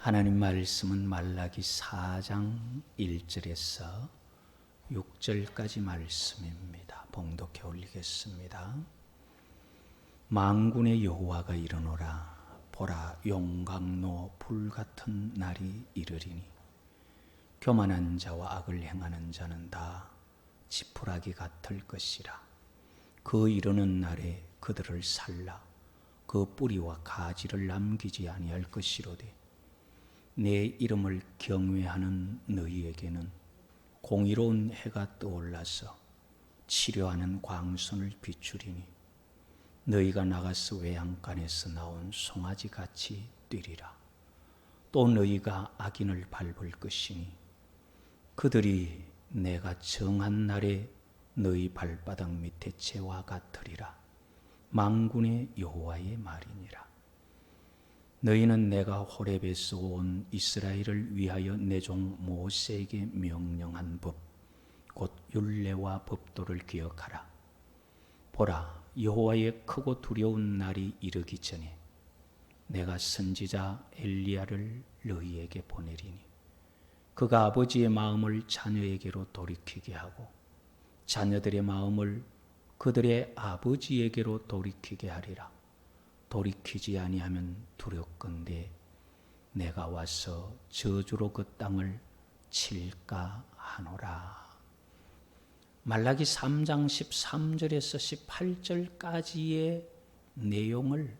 하나님 말씀은 말라기 4장 1절에서 6절까지 말씀입니다. 봉독해 올리겠습니다. 만군의 여호와가 이르노라. 보라, 용광로 불같은 날이 이르리니 교만한 자와 악을 행하는 자는 다 지푸라기 같을 것이라. 그 이르는 날에 그들을 살라 그 뿌리와 가지를 남기지 아니할 것이로되, 내 이름을 경외하는 너희에게는 공의로운 해가 떠올라서 치료하는 광선을 비추리니 너희가 나가서 외양간에서 나온 송아지같이 뛰리라. 또 너희가 악인을 밟을 것이니 그들이 내가 정한 날에 너희 발바닥 밑에 재와 같으리라. 만군의 여호와의 말이니라. 너희는 내가 호렙에서 온 이스라엘을 위하여 내 종 모세에게 명령한 법, 곧 율례와 법도를 기억하라. 보라, 여호와의 크고 두려운 날이 이르기 전에 내가 선지자 엘리야를 너희에게 보내리니 그가 아버지의 마음을 자녀에게로 돌이키게 하고 자녀들의 마음을 그들의 아버지에게로 돌이키게 하리라. 돌이키지 아니하면 두렵건대 내가 와서 저주로 그 땅을 칠까 하노라. 말라기 3장 13절에서 18절까지의 내용을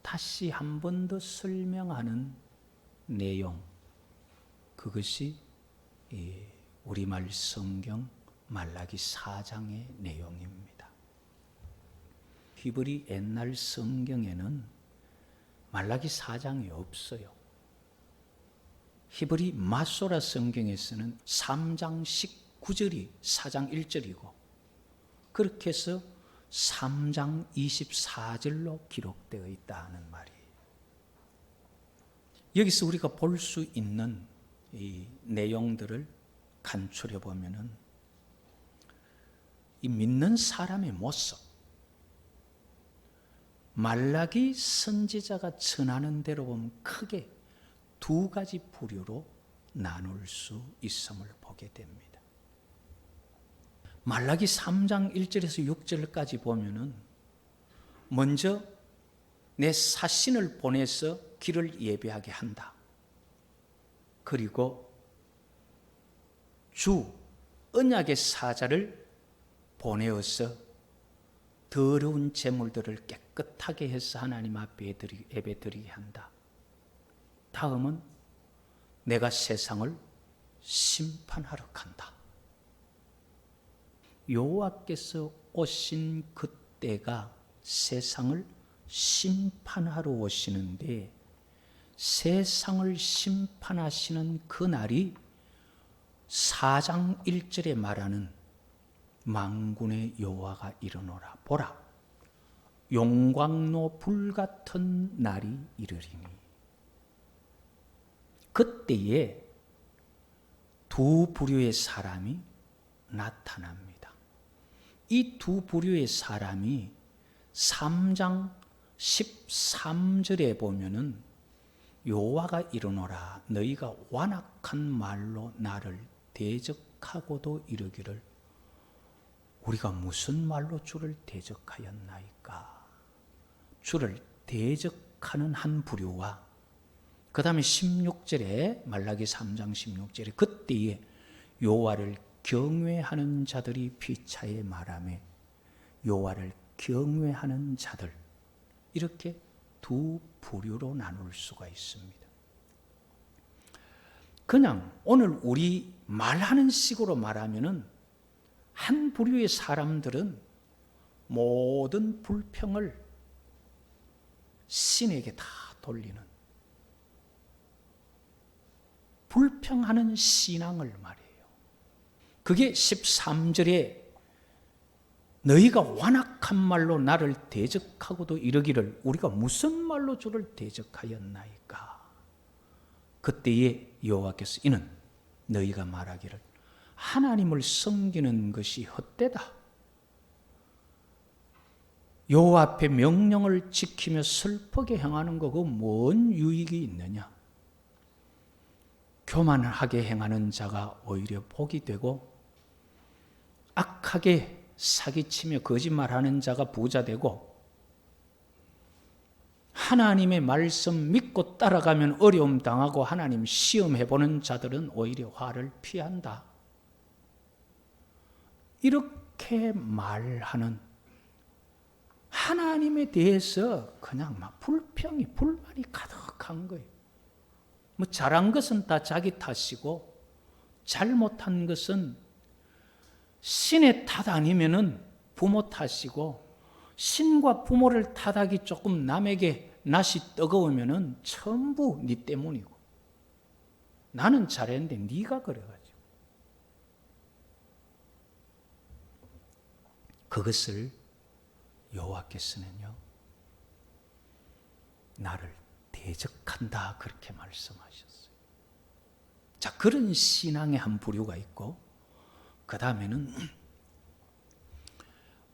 다시 한 번 더 설명하는 내용, 그것이 우리말 성경 말라기 4장의 내용입니다. 히브리 옛날 성경에는 말라기 4장이 없어요. 히브리 마소라 성경에서는 3장 19절이 4장 1절이고 그렇게 해서 3장 24절로 기록되어 있다는 말이에요. 여기서 우리가 볼 수 있는 이 내용들을 간추려 보면은 이 믿는 사람의 모습, 말라기 선지자가 전하는 대로 보면 크게 두 가지 부류로 나눌 수 있음을 보게 됩니다. 말라기 3장 1절에서 6절까지 보면은 먼저 내 사신을 보내서 길을 예비하게 한다. 그리고 주 언약의 사자를 보내어서 더러운 재물들을 깨끗하게 해서 하나님 앞에 예배드리게 한다. 다음은 내가 세상을 심판하러 간다. 여호와께서 오신 그때가 세상을 심판하러 오시는데, 세상을 심판하시는 그날이 4장 1절에 말하는 만군의 여호와가 이르노라. 보라, 용광로 불같은 날이 이르리니. 그때에 두 부류의 사람이 나타납니다. 이 두 부류의 사람이 3장 13절에 보면은 여호와가 이르노라. 너희가 완악한 말로 나를 대적하고도 이르기를 우리가 무슨 말로 주를 대적하였나이까. 주를 대적하는 한 부류와 그 다음에 16절에 말라기 3장 16절에 그때에 여호와를 경외하는 자들이 피차에 말하며 여호와를 경외하는 자들, 이렇게 두 부류로 나눌 수가 있습니다. 그냥 오늘 우리 말하는 식으로 말하면은 한 부류의 사람들은 모든 불평을 신에게 다 돌리는, 불평하는 신앙을 말해요. 그게 13절에 너희가 완악한 말로 나를 대적하고도 이르기를 우리가 무슨 말로 주를 대적하였나이까. 그때에 여호와께서 이는 너희가 말하기를 하나님을 섬기는 것이 헛되다. 여호와 앞에 명령을 지키며 슬프게 행하는 거, 그 뭔 유익이 있느냐? 교만하게 행하는 자가 오히려 복이 되고, 악하게 사기치며 거짓말하는 자가 부자 되고, 하나님의 말씀 믿고 따라가면 어려움 당하고 하나님 시험해보는 자들은 오히려 화를 피한다. 이렇게 말하는, 하나님에 대해서 그냥 막 불평이, 불만이 가득한 거예요. 뭐 잘한 것은 다 자기 탓이고 잘못한 것은 신의 탓 아니면은 부모 탓이고, 신과 부모를 탓하기 조금 남에게 낯이 뜨거우면은 전부 네 때문이고, 나는 잘했는데 네가 그래가지고. 그것을 여호와께서는요, 나를 대적한다 그렇게 말씀하셨어요. 자, 그런 신앙의 한 부류가 있고, 그 다음에는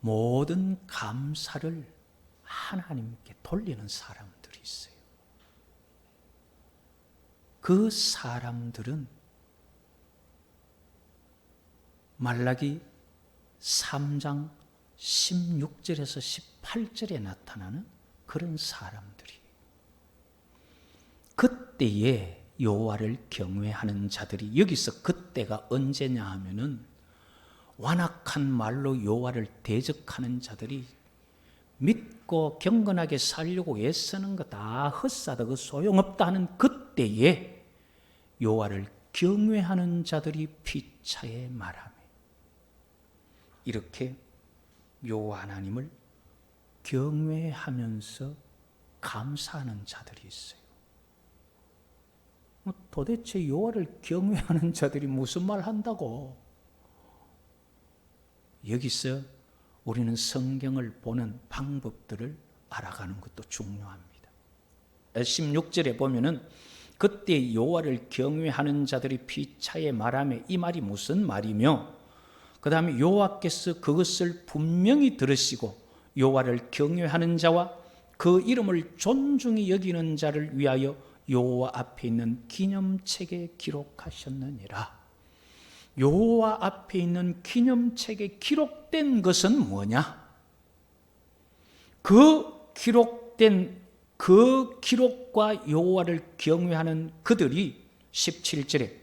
모든 감사를 하나님께 돌리는 사람들이 있어요. 그 사람들은 말라기 3장 16절에서 18절에 나타나는 그런 사람들이, 그때에 여호와를 경외하는 자들이, 여기서 그때가 언제냐 하면은 완악한 말로 여호와를 대적하는 자들이 믿고 경건하게 살려고 애쓰는 거 다 헛사다, 그 소용없다 하는 그때에 여호와를 경외하는 자들이 피차에 말하며, 이렇게 여호와 하나님을 경외하면서 감사하는 자들이 있어요. 도대체 여호와를 경외하는 자들이 무슨 말 한다고? 여기서 우리는 성경을 보는 방법들을 알아가는 것도 중요합니다. 16절에 보면은 그때 여호와를 경외하는 자들이 피차에 말하며, 이 말이 무슨 말이며, 그 다음에 여호와께서 그것을 분명히 들으시고 여호와를 경외하는 자와 그 이름을 존중히 여기는 자를 위하여 여호와 앞에 있는 기념책에 기록하셨느니라. 여호와 앞에 있는 기념책에 기록된 것은 뭐냐? 그 기록된 그 기록과 여호와를 경외하는 그들이 17절에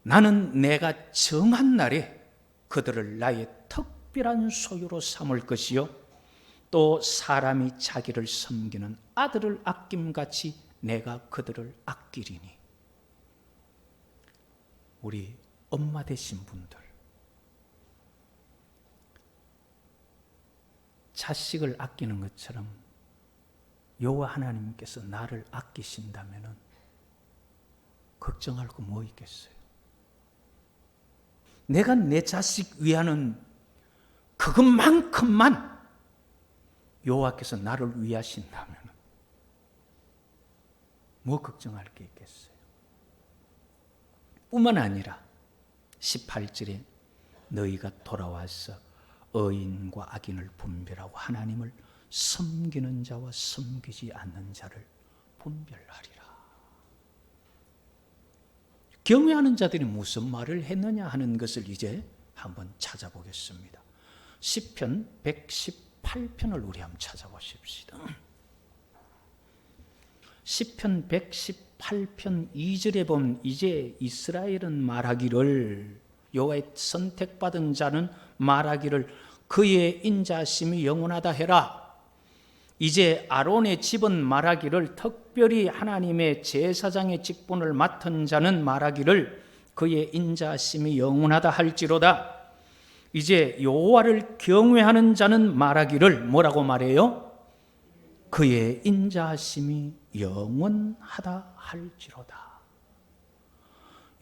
나는 내가 정한 날에 그들을 나의 특별한 소유로 삼을 것이요, 또 사람이 자기를 섬기는 아들을 아낌같이 내가 그들을 아끼리니. 우리 엄마 되신 분들, 자식을 아끼는 것처럼 여호와 하나님께서 나를 아끼신다면 걱정할 거 뭐 있겠어요? 내가 내 자식 위하는 그것만큼만 여호와께서 나를 위하신다면 뭐 걱정할 게 있겠어요? 뿐만 아니라 18절에 너희가 돌아와서 의인과 악인을 분별하고 하나님을 섬기는 자와 섬기지 않는 자를 분별하리라. 경외하는 자들이 무슨 말을 했느냐 하는 것을 이제 한번 찾아보겠습니다. 시편 118편을 우리 한번 찾아보십시다. 시편 118편 2절에 보면 이제 이스라엘은 말하기를, 여호와의 선택받은 자는 말하기를 그의 인자심이 영원하다 해라. 이제 아론의 집은 말하기를, 특별히 하나님의 제사장의 직분을 맡은 자는 말하기를 그의 인자심이 영원하다 할지로다. 이제 여호와를 경외하는 자는 말하기를 뭐라고 말해요? 그의 인자심이 영원하다 할지로다.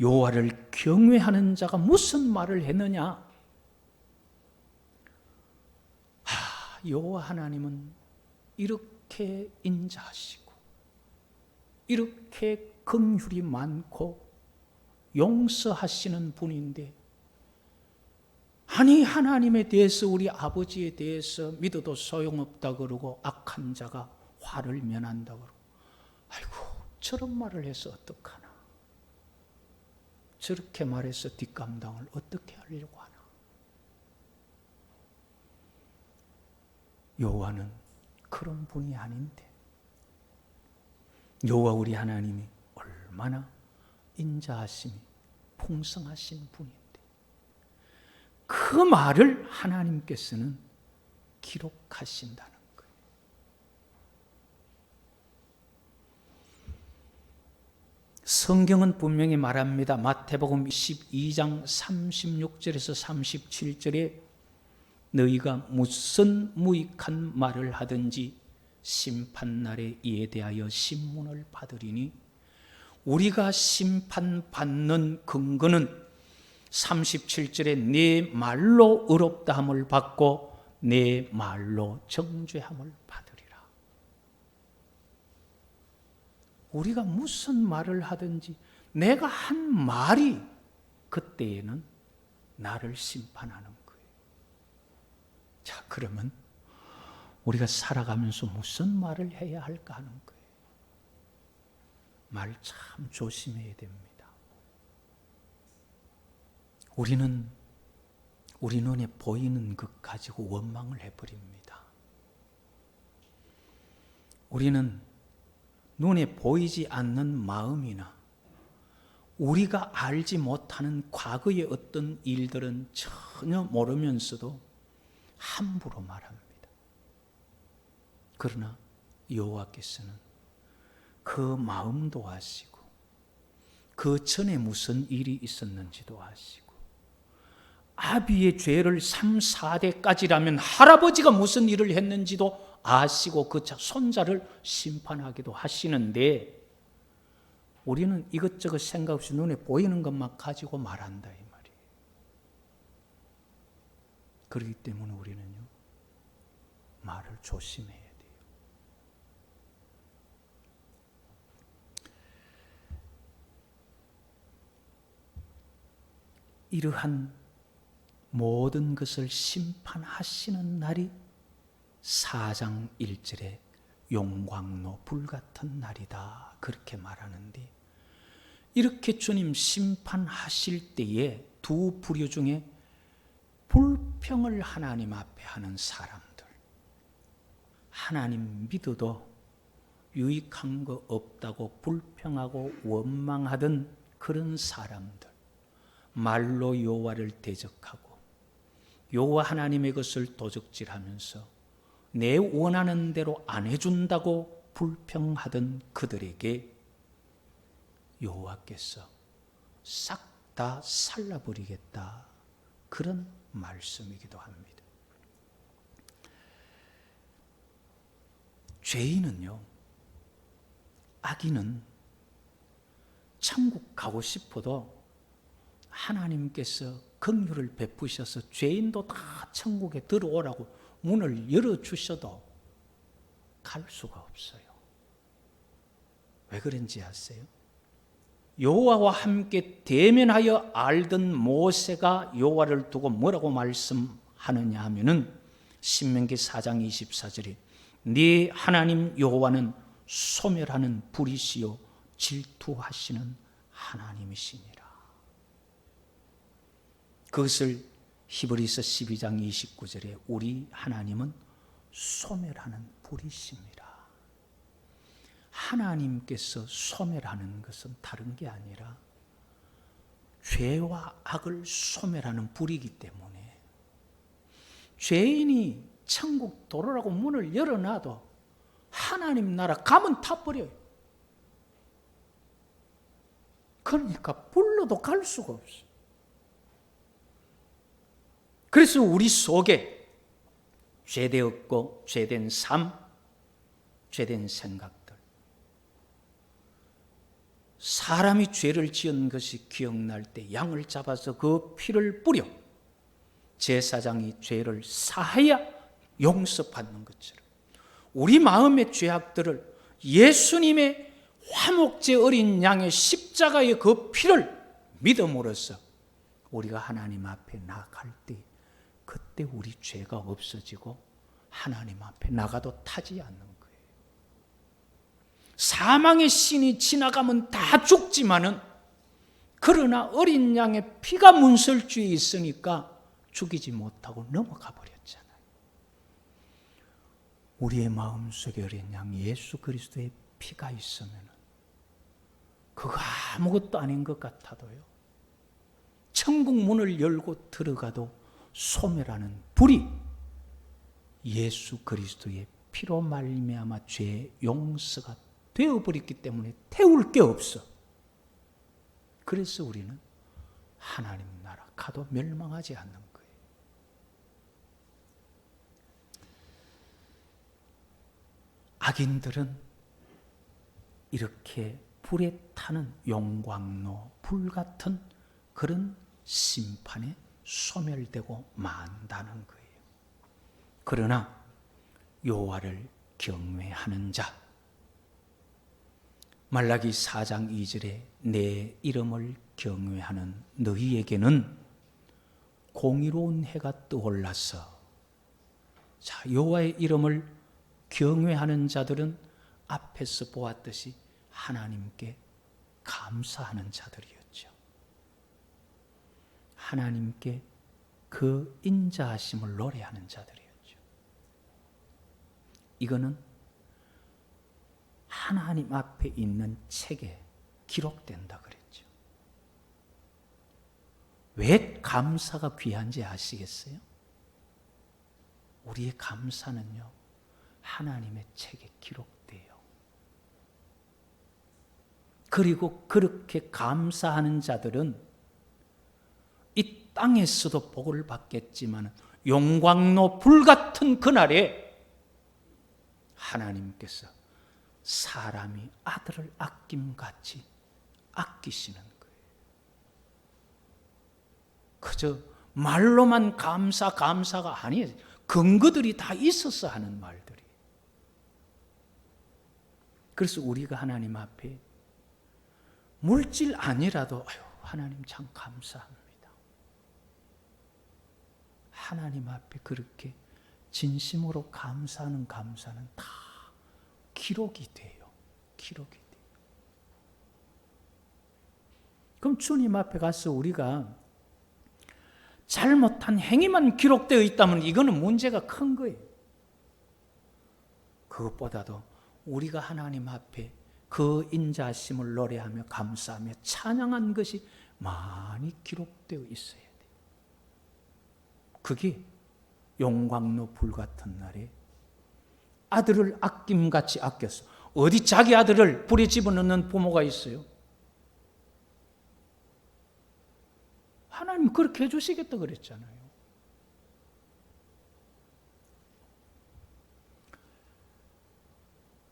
여호와를 경외하는 자가 무슨 말을 했느냐? 여호와 하나님은 이렇게 인자하시고 이렇게 긍휼이 많고 용서하시는 분인데, 아니 하나님에 대해서, 우리 아버지에 대해서 믿어도 소용없다 그러고 악한 자가 화를 면한다 그러고, 아이고 저런 말을 해서 어떡하나. 저렇게 말해서 뒷감당을 어떻게 하려고 하나? 여호와는 그런 분이 아닌데, 여호와 우리 하나님이 얼마나 인자하심이 풍성하신 분인데, 그 말을 하나님께서는 기록하신다는 거예요. 성경은 분명히 말합니다. 마태복음 12장 36절에서 37절에 너희가 무슨 무익한 말을 하든지 심판날에 이에 대하여 신문을 받으리니, 우리가 심판받는 근거는 37절에 내 말로 의롭다함을 받고 내 말로 정죄함을 받으리라. 우리가 무슨 말을 하든지 내가 한 말이 그때에는 나를 심판하는 거예요. 자, 그러면 우리가 살아가면서 무슨 말을 해야 할까 하는 거예요. 말 참 조심해야 됩니다. 우리는 우리 눈에 보이는 것 가지고 원망을 해버립니다. 우리는 눈에 보이지 않는 마음이나 우리가 알지 못하는 과거의 어떤 일들은 전혀 모르면서도 함부로 말합니다. 그러나 여호와께서는 그 마음도 아시고 그 전에 무슨 일이 있었는지도 아시고, 아비의 죄를 3, 4대까지라면 할아버지가 무슨 일을 했는지도 아시고 그 손자를 심판하기도 하시는데, 우리는 이것저것 생각 없이 눈에 보이는 것만 가지고 말한다 이 말이에요. 그렇기 때문에 우리는요, 말을 조심해야 돼요. 이러한 모든 것을 심판하시는 날이 4장 1절에 용광로 불같은 날이다, 그렇게 말하는데, 이렇게 주님 심판하실 때에 두 부류 중에 불평을 하나님 앞에 하는 사람들, 하나님 믿어도 유익한 거 없다고 불평하고 원망하던 그런 사람들, 말로 여호와를 대적하고 여호와 하나님의 것을 도적질하면서 내 원하는 대로 안 해준다고 불평하던 그들에게 여호와께서 싹 다 살라버리겠다, 그런 말씀이기도 합니다. 죄인은요, 악인은 천국 가고 싶어도 하나님께서 긍휼을 베푸셔서 죄인도 다 천국에 들어오라고 문을 열어주셔도 갈 수가 없어요. 왜 그런지 아세요? 여호와와 함께 대면하여 알던 모세가 여호와를 두고 뭐라고 말씀하느냐 하면은 신명기 4장 24절에 네 하나님 여호와는 소멸하는 불이시요 질투하시는 하나님이시니라. 그것을 히브리서 12장 29절에 우리 하나님은 소멸하는 불이십니다. 하나님께서 소멸하는 것은 다른 게 아니라 죄와 악을 소멸하는 불이기 때문에, 죄인이 천국 도로라고 문을 열어놔도 하나님 나라 가면 타버려요. 그러니까 불러도 갈 수가 없어요. 그래서 우리 속에 죄되었고 죄된 삶, 죄된 생각들, 사람이 죄를 지은 것이 기억날 때 양을 잡아서 그 피를 뿌려 제사장이 죄를 사하여 용서받는 것처럼 우리 마음의 죄악들을 예수님의 화목제 어린 양의 십자가의 그 피를 믿음으로써 우리가 하나님 앞에 나갈 때, 그때 우리 죄가 없어지고 하나님 앞에 나가도 타지 않는 거예요. 사망의 신이 지나가면 다 죽지만은 그러나 어린 양의 피가 문설주에 있으니까 죽이지 못하고 넘어가 버렸잖아요. 우리의 마음속에 어린 양 예수 그리스도의 피가 있으면 그거 아무것도 아닌 것 같아도요, 천국 문을 열고 들어가도 소멸하는 불이 예수 그리스도의 피로 말미암아 죄의 용서가 되어버렸기 때문에 태울 게 없어. 그래서 우리는 하나님 나라 가도 멸망하지 않는 거예요. 악인들은 이렇게 불에 타는 용광로, 불같은 그런 심판에 소멸되고 만다는 거예요. 그러나 여호와를 경외하는 자, 말라기 4장 2절에 내 이름을 경외하는 너희에게는 공의로운 해가 떠올라서, 자, 여호와의 이름을 경외하는 자들은 앞에서 보았듯이 하나님께 감사하는 자들이었죠. 하나님께 그 인자하심을 노래하는 자들이었죠. 이거는 하나님 앞에 있는 책에 기록된다 그랬죠. 왜 감사가 귀한지 아시겠어요? 우리의 감사는요, 하나님의 책에 기록돼요. 그리고 그렇게 감사하는 자들은 이 땅에서도 복을 받겠지만 용광로 불같은 그날에 하나님께서 사람이 아들을 아낌같이 아끼시는 거예요. 그저 말로만 감사가 아니에요. 근거들이 다 있어서 하는 말들이. 그래서 우리가 하나님 앞에 물질 아니라도 하나님 참 감사합니다. 하나님 앞에 그렇게 진심으로 감사하는 감사는 다 기록이 돼요. 기록이 돼요. 그럼 주님 앞에 가서 우리가 잘못한 행위만 기록되어 있다면 이거는 문제가 큰 거예요. 그것보다도 우리가 하나님 앞에 그 인자하심을 노래하며 감사하며 찬양한 것이 많이 기록되어 있어야 돼요. 그게 용광로 불같은 날에 아들을 아낌같이 아꼈어. 어디 자기 아들을 불에 집어넣는 부모가 있어요? 하나님 그렇게 해주시겠다 그랬잖아요.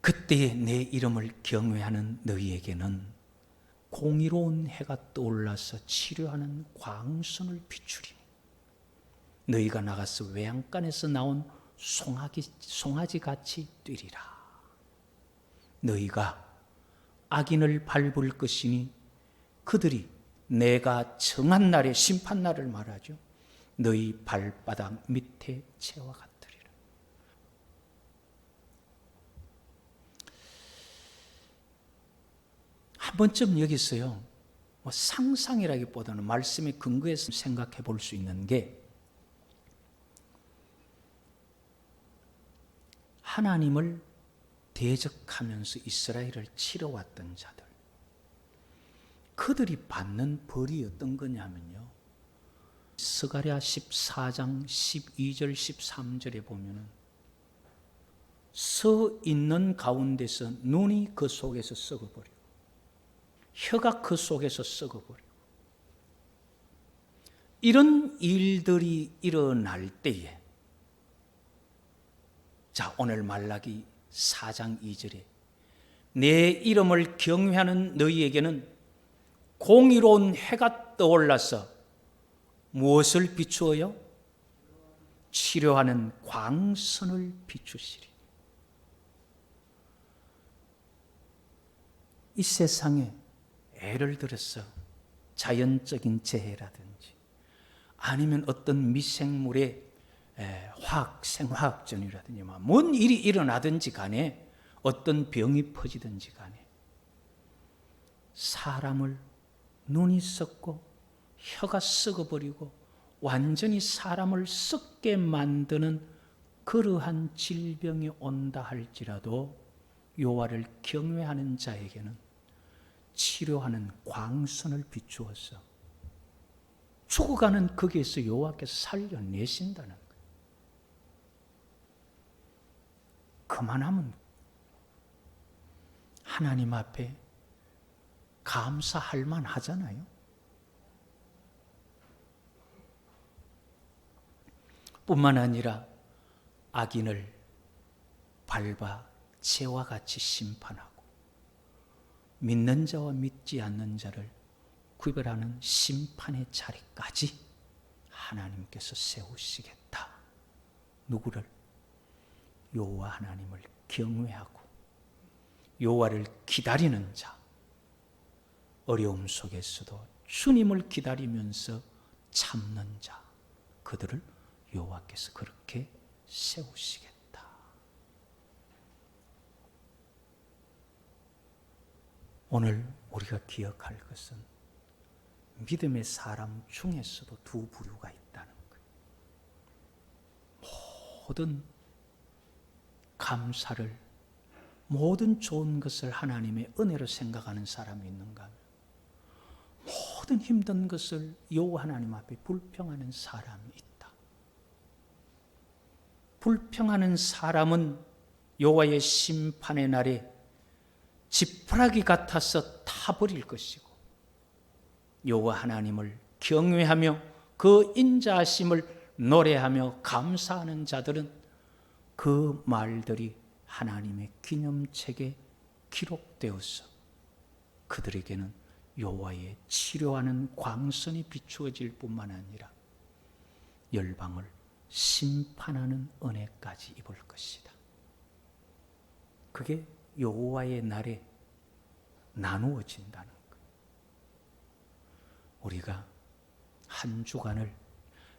그때에 내 이름을 경외하는 너희에게는 공의로운 해가 떠올라서 치료하는 광선을 비추리니 너희가 나가서 외양간에서 나온 송아지같이 뛰리라. 너희가 악인을 밟을 것이니 그들이 내가 정한 날에 심판날을 말하죠. 너희 발바닥 밑에 채와 같으리라. 한 번쯤 여기서요, 상상이라기보다는 말씀의 근거에서 생각해 볼 수 있는 게, 하나님을 대적하면서 이스라엘을 치러왔던 자들, 그들이 받는 벌이 어떤 거냐면요, 스가랴 14장 12절 13절에 보면은 서 있는 가운데서 눈이 그 속에서 썩어버리고 혀가 그 속에서 썩어버리고, 이런 일들이 일어날 때에, 자, 오늘 말라기 4장 2절에 내 이름을 경외하는 너희에게는 공의로운 해가 떠올라서 무엇을 비추어요? 치료하는 광선을 비추시리. 이 세상에 예를 들어서 자연적인 재해라든지 아니면 어떤 미생물의 생화학전이라든지 뭔 일이 일어나든지 간에, 어떤 병이 퍼지든지 간에 사람을 눈이 썩고 혀가 썩어버리고 완전히 사람을 썩게 만드는 그러한 질병이 온다 할지라도 여호와를 경외하는 자에게는 치료하는 광선을 비추어서 죽어가는 거기에서 여호와께서 살려내신다는 거예요. 그만하면 하나님 앞에 감사할 만하잖아요. 뿐만 아니라 악인을 밟아 재와 같이 심판하고 믿는 자와 믿지 않는 자를 구별하는 심판의 자리까지 하나님께서 세우시겠다. 누구를? 여호와 하나님을 경외하고 여호와를 기다리는 자, 어려움 속에서도 주님을 기다리면서 참는 자, 그들을 여호와께서 그렇게 세우시겠다. 오늘 우리가 기억할 것은 믿음의 사람 중에서도 두 부류가 있다는 거예요. 모든 감사를, 모든 좋은 것을 하나님의 은혜로 생각하는 사람이 있는가 하면 모든 힘든 것을 여호와 하나님 앞에 불평하는 사람이 있다. 불평하는 사람은 여호와의 심판의 날에 지푸라기 같아서 타버릴 것이고 여호와 하나님을 경외하며 그 인자하심을 노래하며 감사하는 자들은 그 말들이 하나님의 기념책에 기록되어서 그들에게는 여호와의 치료하는 광선이 비추어질 뿐만 아니라 열방을 심판하는 은혜까지 입을 것이다. 그게 여호와의 날에 나누어진다는 것. 우리가 한 주간을,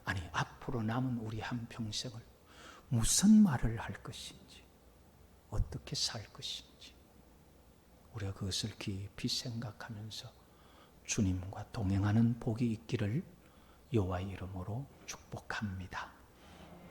아니 앞으로 남은 우리 한평생을 무슨 말을 할 것인지, 어떻게 살 것인지 우리가 그것을 깊이 생각하면서 주님과 동행하는 복이 있기를 여호와의 이름으로 축복합니다.